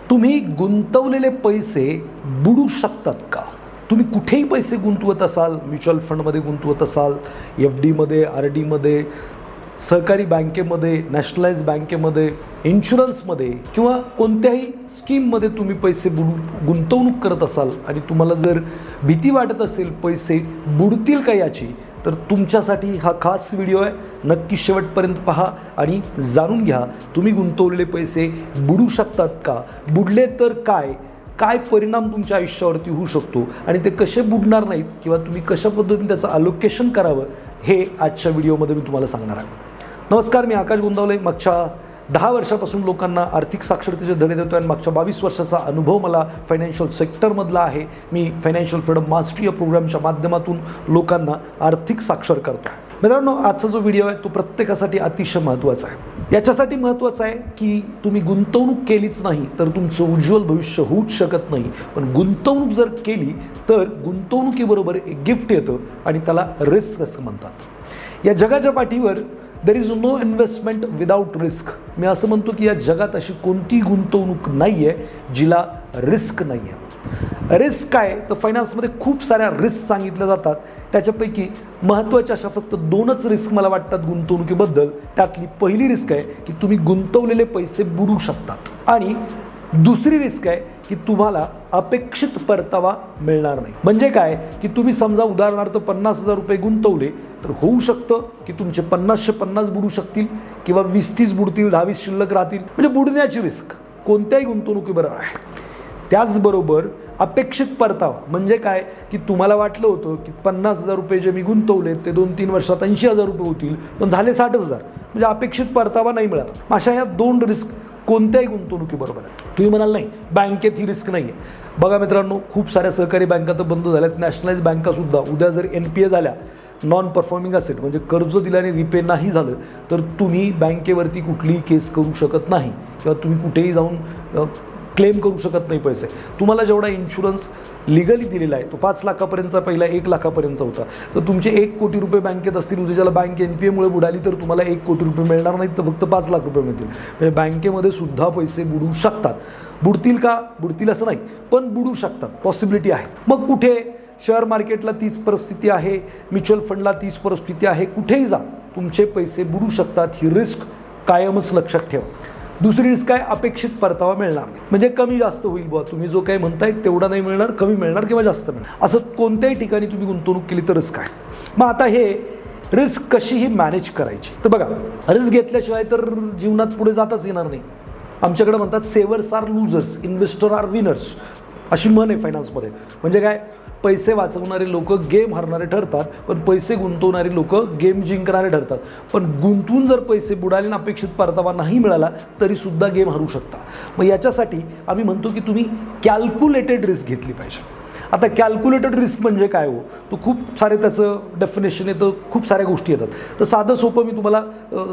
तुम्ही गुंतवलेले पैसे बुडू शकतात का? तुम्ही कुठेही पैसे गुंतवत असाल, म्युच्युअल फंडमध्ये गुंतवत असाल, FDमध्ये, RDमध्ये, सहकारी बँकेमध्ये, नॅशनलाइज बँकेमध्ये, इन्शुरन्समध्ये किंवा कोणत्याही स्कीममध्ये तुम्ही पैसे गुंतवणूक करत असाल आणि तुम्हाला जर भीती वाटत असेल पैसे बुडतील का याची, तर तुमच्यासाठी हा खास व्हिडिओ आहे. नक्की शेवटपर्यंत पहा आणि जाणून घ्या तुम्ही गुंतवलेले पैसे बुडू शकतात का, बुडले तर काय काय परिणाम तुमच्या आयुष्यावरती होऊ शकतो आणि ते कसे बुडणार नाहीत किंवा तुम्ही कशा पद्धतीने त्याचं अलोकेशन करावं हे आजच्या व्हिडिओमध्ये मी तुम्हाला सांगणार आहे. नमस्कार, मी आकाश गोंदावले. मागच्या 10 वर्षापासून लोकांना आर्थिक साक्षरतेचे धडे देतो आहे आणि मागच्या 22 वर्षाचा अनुभव मला फायनान्शियल सेक्टरमधला आहे. मी फायनान्शियल फ्रीडम मास्टरी या प्रोग्रामच्या माध्यमातून लोकांना आर्थिक साक्षर करतो आहे. मित्रांनो, आजचा जो व्हिडिओ आहे तो प्रत्येकासाठी अतिशय महत्त्वाचा आहे. याच्यासाठी महत्त्वाचं आहे की तुम्ही गुंतवणूक केलीच नाही तर तुमचं उज्ज्वल भविष्य होऊच शकत नाही, पण गुंतवणूक जर केली तर गुंतवणुकीबरोबर एक गिफ्ट येतं आणि त्याला रिस्क असं म्हणतात. या जगाच्या पाठीवर there is no investment without risk. मी असं म्हणतो की या जगात अशी कोणती गुंतवणूक नाही आहे जिला रिस्क नाही आहे. रिस्क काय तर फायनान्समध्ये खूप साऱ्या रिस्क सांगितल्या जातात. त्याच्यापैकी महत्त्वाच्या अशा फक्त 2च रिस्क मला वाटतात गुंतवणुकीबद्दल. त्यातली पहिली रिस्क आहे की तुम्ही गुंतवलेले पैसे बुडू शकतात आणि दुसरी रिस्क आहे की तुम्हाला अपेक्षित परतावा मिळणार नाही. म्हणजे काय की तुम्ही समजा उदाहरणार्थ 50,000 रुपये गुंतवले तर होऊ शकतं की तुमचे 50-50 बुडू शकतील किंवा 20-30 बुडतील, 10-20 शिल्लक राहतील. म्हणजे बुडण्याची रिस्क कोणत्याही गुंतवणुकीबरोबर आहे. त्याचबरोबर अपेक्षित परतावा म्हणजे काय की तुम्हाला वाटलं होतं की 50,000 रुपये जे मी गुंतवले ते 2-3 वर्षात 80,000 रुपये होतील, पण झाले 60,000. म्हणजे अपेक्षित परतावा नाही मिळाला. अशा ह्या 2 रिस्क कोणत्याही गुंतवणुकीबरोबर आहे. तुम्ही म्हणाल नाही बँकेत ही रिस्क नाही आहे. बघा मित्रांनो, खूप साऱ्या सहकारी बँका तर बंद झाल्यात. नॅशनलाइज बँकासुद्धा उद्या जर NPA झाल्या, नॉन परफॉर्मिंग असेल म्हणजे कर्ज दिल्याने रिपे नाही झालं तर तुम्ही बँकेवरती कुठलीही केस करू शकत नाही किंवा तुम्ही कुठेही जाऊन क्लेम करू शकत नाही पैसे. तुम्हाला जेवढा इन्शुरन्स लिगली दिलेला आहे तो 5 लाखापर्यंतचा, पहिला 1 लाखापर्यंतचा होता. तर तुमचे 1 कोटी रुपये बँकेत असतील, उद्याला बँक NPAमुळे बुडाली तर तुम्हाला 1 कोटी रुपये मिळणार नाहीत, तर फक्त 5 लाख रुपये मिळतील. म्हणजे बँकेमध्ये सुद्धा पैसे बुडू शकतात. बुडतील का? बुडतील असं नाही, पण बुडू शकतात, पॉसिबिलिटी आहे. मग कुठे? शेअर मार्केटला तीच परिस्थिती आहे, म्युच्युअल फंडला तीच परिस्थिती आहे. कुठेही जा तुमचे पैसे बुडू शकतात. ही रिस्क कायमच लक्षात ठेवा. दुसरी रिस्क आहे अपेक्षित परतावा मिळणार नाही. म्हणजे कमी जास्त होईल बुवा, तुम्ही जो काही म्हणताय तेवढा नाही मिळणार, कमी मिळणार किंवा जास्त मिळणार. असं कोणत्याही ठिकाणी तुम्ही गुंतवणूक केली तर रिस्क आहे. मग आता हे रिस्क कशीही मॅनेज करायची तर बघा, रिस्क घेतल्याशिवाय तर जीवनात पुढे जाताच येणार नाही. आमच्याकडे म्हणतात सेवर्स आर लुझर्स, इन्व्हेस्टर आर विनर्स अशी म्हण आहे फायनान्समध्ये. म्हणजे काय, पैसे वाचवणारे लोक गेम हरणारे ठरतात, पण पैसे गुंतवणारी लोक गेम जिंकणारे ठरतात. पण गुंतवून जर पैसे बुडाले आणि अपेक्षित परतावा नाही मिळाला तरी सुद्धा गेम हरू शकता. मग याच्यासाठी आम्ही म्हणतो की तुम्ही कॅल्क्युलेटेड रिस्क घेतली पाहिजे. आता कॅल्क्युलेटेड रिस्क म्हणजे काय हो, तो खूप सारे त्याचं डेफिनेशन येतं, खूप साऱ्या गोष्टी येतात. तर साधं सोपं मी तुम्हाला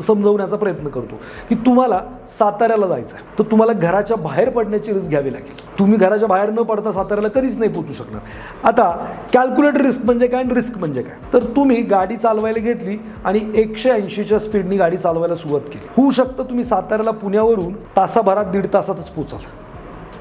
समजवण्याचा प्रयत्न करतो की तुम्हाला साताऱ्याला जायचं आहे तर तुम्हाला घराच्या बाहेर पडण्याची रिस्क घ्यावी लागेल. तुम्ही घराच्या बाहेर न पडता साताऱ्याला कधीच नाही पोहोचू शकणार. आता कॅल्क्युलेटेड रिस्क म्हणजे काय आणि रिस्क म्हणजे काय, तर तुम्ही गाडी चालवायला घेतली आणि 180च्या स्पीडनी गाडी चालवायला सुरुवात केली. होऊ शकतं तुम्ही साताऱ्याला पुण्यावरून तासाभरात 1.5 तासातच पोचाल.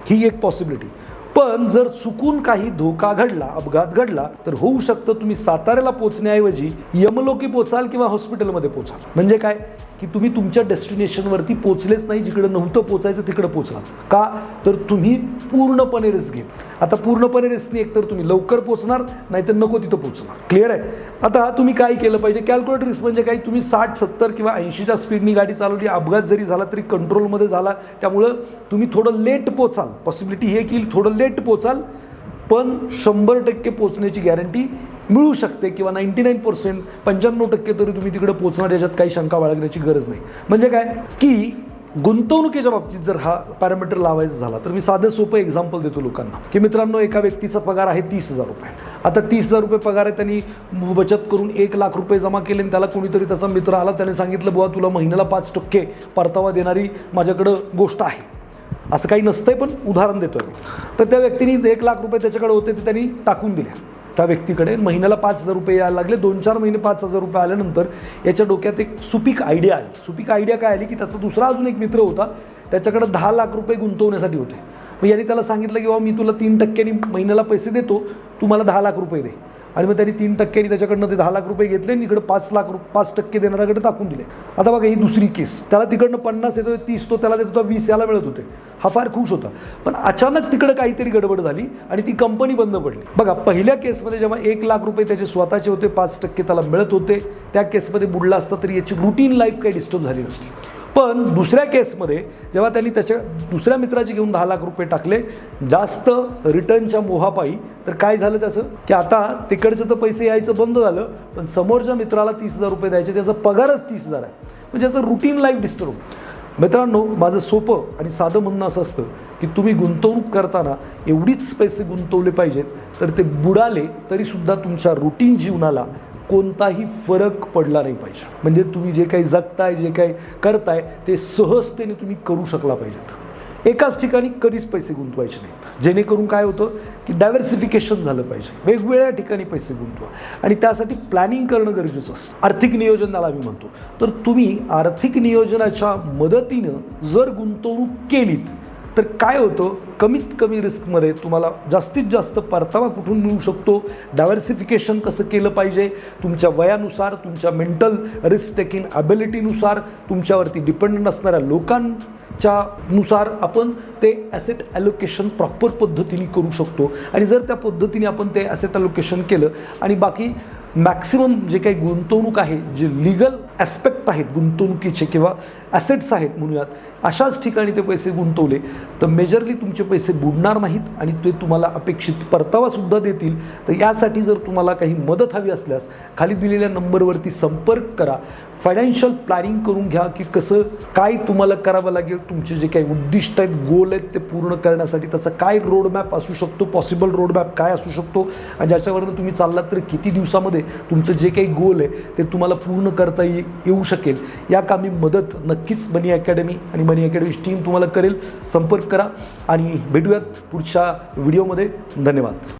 ही एक पॉसिबिलिटी. पण जर चुकून काही धोका घडला, अपघात घडला तर होऊ शकतं तुम्ही साताऱ्याला पोचण्याऐवजी यमलोकी पोचाल किंवा हॉस्पिटलमध्ये पोचाल. म्हणजे काय की तुम्ही तुमच्या डेस्टिनेशनवरती पोचलेच नाही, जिकडे नव्हतं पोचायचं तिकडे पोचलात. का तर तुम्ही पूर्णपणे रिस्क घेत. आता पूर्णपणे रिस्कने एकतर तुम्ही लवकर पोचणार नाही तर नको तिथं पोचणार. क्लिअर आहे? आता तुम्ही काय केलं पाहिजे, कॅल्क्युलेटेड रिस्क म्हणजे काय, तुम्ही 60-70 किंवा 80च्या स्पीडनी गाडी चालवली, अपघात जरी झाला तरी कंट्रोलमध्ये झाला, त्यामुळं तुम्ही थोडं लेट पोचाल. पॉसिबिलिटी हे की थोडं लेट पोचाल, पण 100% पोचण्याची गॅरंटी मिळू शकते किंवा 99%, 95% तरी तुम्ही तिकडे पोचणार, याच्यात काही शंका बाळगण्याची गरज नाही. म्हणजे काय की गुंतवणुकीच्या बाबतीत जर हा पॅरामीटर लावायचा झाला तर मी साधं सोपं एक्झाम्पल देतो लोकांना की मित्रांनो, एका व्यक्तीचा पगार आहे 30,000 रुपये. आता 30,000 रुपये पगार आहे, त्यांनी बचत करून 1 लाख रुपये जमा केले आणि त्याला कोणीतरी त्याचा मित्र आला, त्याने सांगितलं बुवा तुला महिन्याला 5% परतावा देणारी माझ्याकडं गोष्ट आहे. असं काही नसतंय, पण उदाहरण देतोय. तर त्या व्यक्तीने 1 लाख रुपये त्याच्याकडे होते ते त्यांनी टाकून दिले त्या व्यक्तीकडे. महिन्याला 5,000 रुपये यायला लागले. 2-4 महिने 5,000 रुपये आल्यानंतर याच्या डोक्यात एक सुपीक आयडिया आली. सुपीक आयडिया काय आली की त्याचा दुसरा अजून एक मित्र होता, त्याच्याकडे 10 लाख रुपये गुंतवण्यासाठी होते. मग यांनी त्याला सांगितलं की बाबा मी तुला 3% महिन्याला पैसे देतो, तू मला 10 लाख रुपये दे. आणि मग त्यांनी 3% त्याच्याकडनं ते 10 लाख रुपये घेतले आणि इकडे 5% देणाऱ्याकडे टाकून दिले. आता बघा ही दुसरी केस, त्याला तिकडनं 50 येतो, 30 तो त्याला देत होता, 20 याला मिळत होते. हा फार खुश होता. पण अचानक तिकडे काहीतरी गडबड झाली आणि ती कंपनी बंद पडली. बघा पहिल्या केसमध्ये जेव्हा 1 लाख रुपये त्याचे स्वतःचे होते, 5% त्याला मिळत होते, त्या केसमध्ये बुडला असता तरी याची रुटीन लाईफ काही डिस्टर्ब झाली नसती. पण दुसऱ्या केसमध्ये जेव्हा त्यांनी त्याच्या दुसऱ्या मित्राची घेऊन 10 लाख रुपये टाकले जास्त रिटर्नच्या मोहापायी, तर काय झालं त्याचं की आता तिकडचं तर पैसे यायचं बंद झालं, पण समोरच्या मित्राला 30,000 रुपये द्यायचे, त्याचा पगारच 30,000 आहे. म्हणजे याचं रुटीन लाईफ डिस्टर्ब होतं. मित्रांनो, माझं सोपं आणि साधं म्हणणं असं असतं की तुम्ही गुंतवणूक करताना एवढीच पैसे गुंतवले पाहिजेत, तर ते बुडाले तरीसुद्धा तुमच्या रुटीन जीवनाला कोणताही फरक पडला नाही पाहिजे. म्हणजे तुम्ही जे काही जगताय, जे काही करताय ते सहजतेने तुम्ही करू शकला पाहिजेत. एकाच ठिकाणी कधीच पैसे गुंतवायचे नाहीत, जेणेकरून काय होतं की डायव्हर्सिफिकेशन झालं पाहिजे. वेगवेगळ्या ठिकाणी पैसे गुंतवा आणि त्यासाठी प्लॅनिंग करणं गरजेचं असतं. आर्थिक नियोजन त्याला आम्ही म्हणतो. तर तुम्ही आर्थिक नियोजनाच्या मदतीनं जर गुंतवणूक केलीत तर काय होतं, कमीत कमी रिस्कमध्ये तुम्हाला जास्तीत जास्त परतावा कुठून मिळू शकतो, डायव्हर्सिफिकेशन कसं केलं पाहिजे, तुमच्या वयानुसार, तुमच्या मेंटल रिस्क टेकिंग ॲबिलिटीनुसार, तुमच्यावरती डिपेंडंट असणाऱ्या लोकांच्या नुसार आपण ते ॲसेट ॲलोकेशन प्रॉपर पद्धतीने करू शकतो. आणि जर त्या पद्धतीने आपण ते ॲसेट ॲलोकेशन केलं आणि बाकी मॅक्सिमम जे काही गुंतवणूक आहे, जे लिगल ॲस्पेक्ट आहेत गुंतवणुकीचे किंवा ॲसेट्स आहेत म्हणूयात, अशाच ठिकाणी ते पैसे गुंतवले तर मेजरली तुमचे पैसे बुडणार नाहीत आणि ते तुम्हाला अपेक्षित परतावासुद्धा देतील. तर यासाठी जर तुम्हाला काही मदत हवी असल्यास खाली दिलेल्या नंबरवरती संपर्क करा. फायनान्शियल प्लॅनिंग करून घ्या की कसं काय तुम्हाला करावं लागेल, तुमचे जे काही उद्दिष्ट आहेत, गोल आहेत ते पूर्ण करण्यासाठी त्याचा काय रोडमॅप असू शकतो, पॉसिबल रोडमॅप काय असू शकतो आणि ज्याच्यावरनं तुम्ही चाललात तर किती दिवसामध्ये तुमचं जे काही गोल आहे ते तुम्हाला पूर्ण करता येऊ शकेल. या कामी मदत नक्कीच मनी अकॅडमी आणि मनी अकॅडमीची टीम तुम्हाला करेल. संपर्क करा आणि भेटूयात पुढच्या व्हिडिओमध्ये. धन्यवाद.